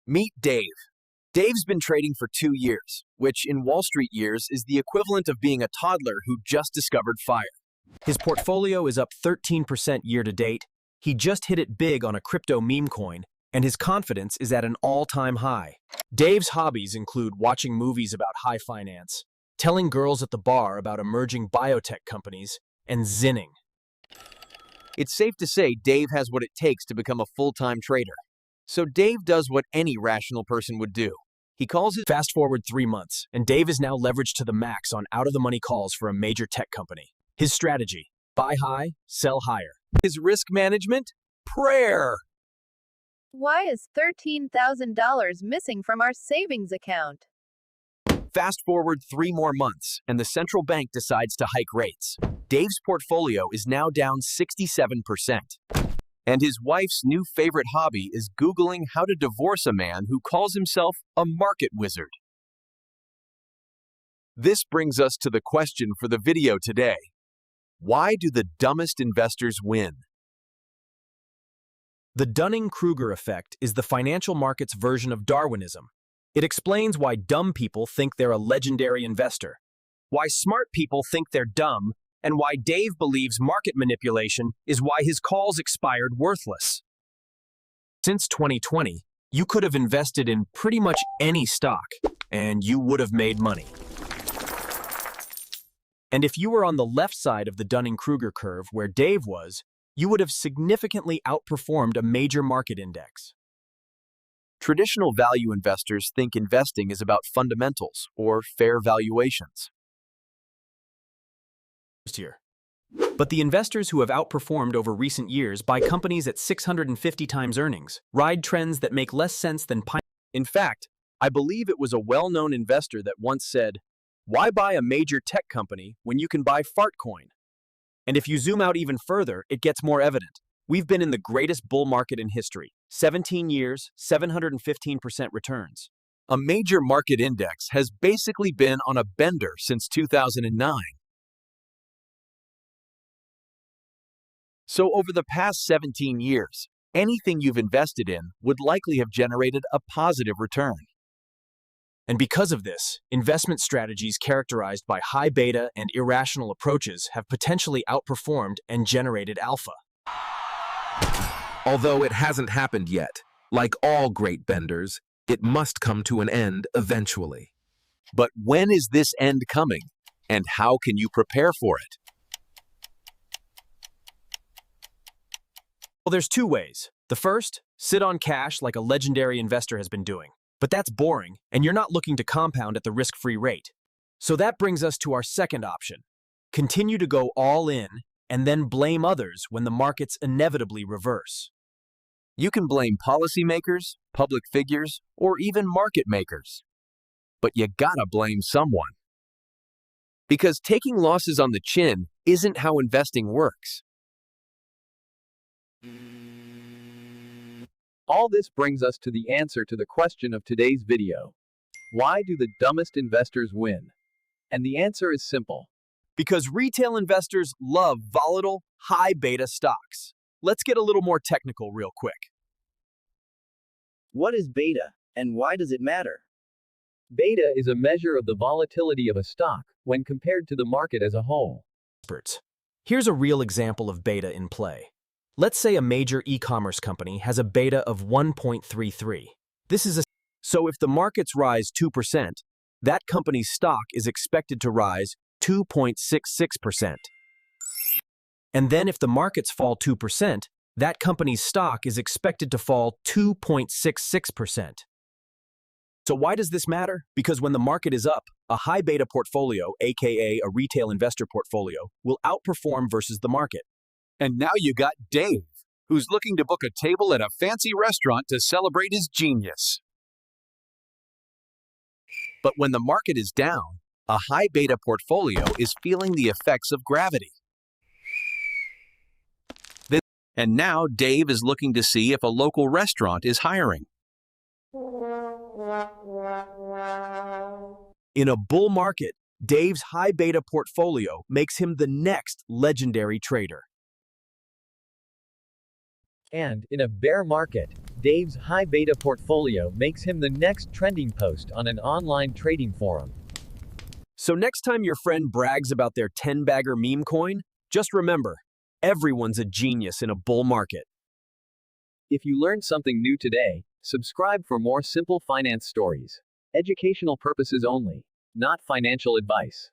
Meet Dave. Dave's been trading for 2 years, which in Wall Street years is the equivalent of being a toddler who just discovered fire. His portfolio is up 13% year to date. He just hit it big on a crypto meme coin, and his confidence is at an all-time high. Dave's hobbies include watching movies about high finance, telling girls at the bar about emerging biotech companies, and zinning. It's safe to say Dave has what it takes to become a full-time trader. So Dave does what any rational person would do. He calls it. Fast forward 3 months, and Dave is now leveraged to the max on out-of-the-money calls for a major tech company. His strategy: buy high, sell higher. His risk management? Prayer! Why is $13,000 missing from our savings account? Fast forward 3 more months, and the central bank decides to hike rates. Dave's portfolio is now down 67%. And his wife's new favorite hobby is Googling how to divorce a man who calls himself a market wizard. This brings us to the question for the video today. Why do the dumbest investors win? The Dunning-Kruger effect is the financial markets version of Darwinism. It explains why dumb people think they're a legendary investor, why smart people think they're dumb, and why Dave believes market manipulation is why his calls expired worthless. Since 2020, you could have invested in pretty much any stock, and you would have made money. And if you were on the left side of the Dunning-Kruger curve where Dave was, you would have significantly outperformed a major market index. Traditional value investors think investing is about fundamentals or fair valuations. Here. But the investors who have outperformed over recent years buy companies at 650 times earnings, ride trends that make less sense than pie. In fact, I believe it was a well-known investor that once said, "Why buy a major tech company when you can buy Fartcoin?" And if you zoom out even further, it gets more evident. We've been in the greatest bull market in history, 17 years, 715% returns. A major market index has basically been on a bender since 2009. So over the past 17 years, anything you've invested in would likely have generated a positive return. And because of this, investment strategies characterized by high beta and irrational approaches have potentially outperformed and generated alpha. Although it hasn't happened yet, like all great benders, it must come to an end eventually. But when is this end coming, and how can you prepare for it? Well, there's 2 ways. The first, sit on cash like a legendary investor has been doing. But that's boring, and you're not looking to compound at the risk-free rate. So that brings us to our second option. Continue to go all in, and then blame others when the markets inevitably reverse. You can blame policymakers, public figures, or even market makers. But you gotta blame someone. Because taking losses on the chin isn't how investing works. All this brings us to the answer to the question of today's video. Why do the dumbest investors win? And the answer is simple. Because retail investors love volatile, high beta stocks. Let's get a little more technical real quick. What is beta, and why does it matter? Beta is a measure of the volatility of a stock when compared to the market as a whole. Experts. Here's a real example of beta in play. Let's say a major e-commerce company has a beta of 1.33. So if the markets rise 2%, that company's stock is expected to rise 2.66%. And then if the markets fall 2%, that company's stock is expected to fall 2.66%. So why does this matter? Because when the market is up, a high beta portfolio, aka a retail investor portfolio, will outperform versus the market. And now you got Dave, who's looking to book a table at a fancy restaurant to celebrate his genius. But when the market is down, a high beta portfolio is feeling the effects of gravity. And now Dave is looking to see if a local restaurant is hiring. In a bull market, Dave's high beta portfolio makes him the next legendary trader. And in a bear market, Dave's high beta portfolio makes him the next trending post on an online trading forum. So next time your friend brags about their 10-bagger meme coin, just remember, everyone's a genius in a bull market. If you learned something new today, subscribe for more simple finance stories. Educational purposes only, not financial advice.